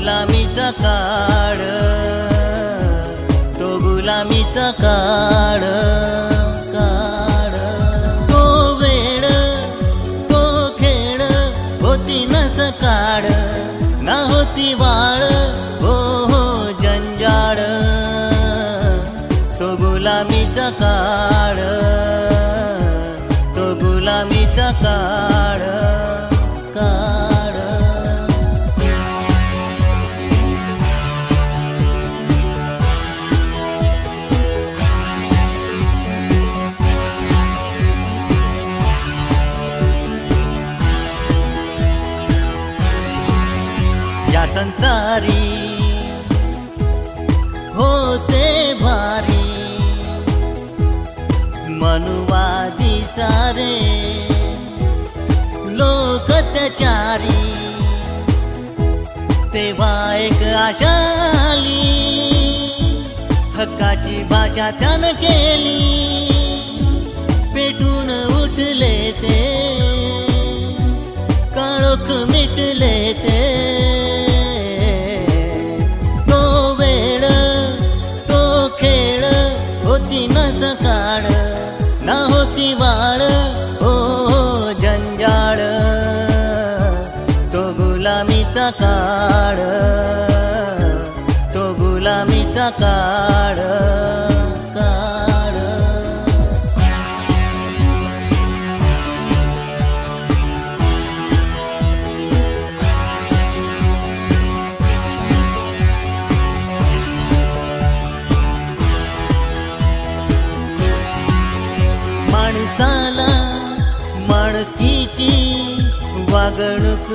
गुलामीचा काळ, तो गुलामीचा काळ, काळ. तो वेळ तो खेळ होती न सकाळ, ना होती वाळ, हो हो जंजाळ. तो गुलामीचा काळ, तो गुलामीचा काळ, काळ. या संसारी होते भारी, मनुवादी सारे लोक त्याचारी. तेव्हा एक आशा आली, हक्काची भाषा त्यानं केली. पेटून उठले ते, काळोख मिटले ते. तो वेळ तो खेळ होती न सकाळ, ना होती वाळ, हो हो जंजाळ. तो गुलामीचा काळ, तो गुलामीचा काळ, काळ. माणसाला माणुसकीची वागणूक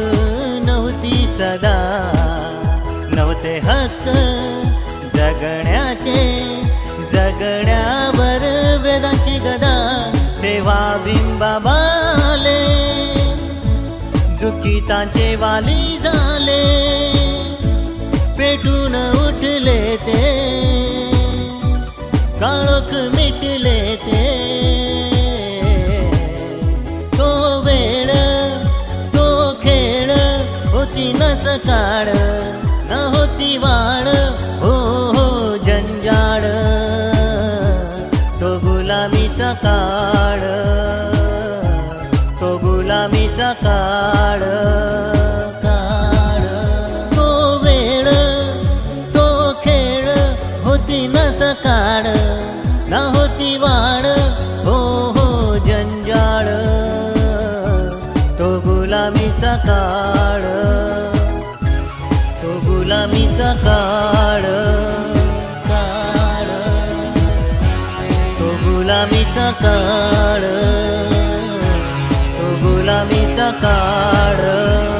नव्हती सदा, नव्हते हक्क जगण्याचे, जगण्यावर वेदांची गदा. तेव्हा भीमबाबा आले, दुःखितांचे वाली झाले. पेटून उठले ते, काळोख मिटले ते. तो वेळ तो खेळ होती न सकाळ, न होती वाळ, हो हो जंजाळ. तो गुलामीचा काळ, तो गुलामीचा काळ, काळ. तो वेळ तो खेळ होती न सकाळ, ना होती वाळ, हो हो जंजाळ. तो गुलामीचा काळ, तो गुलामीचा काळ, काळ. तो गुलामीचा काळ, तो गुलामीचा काळ.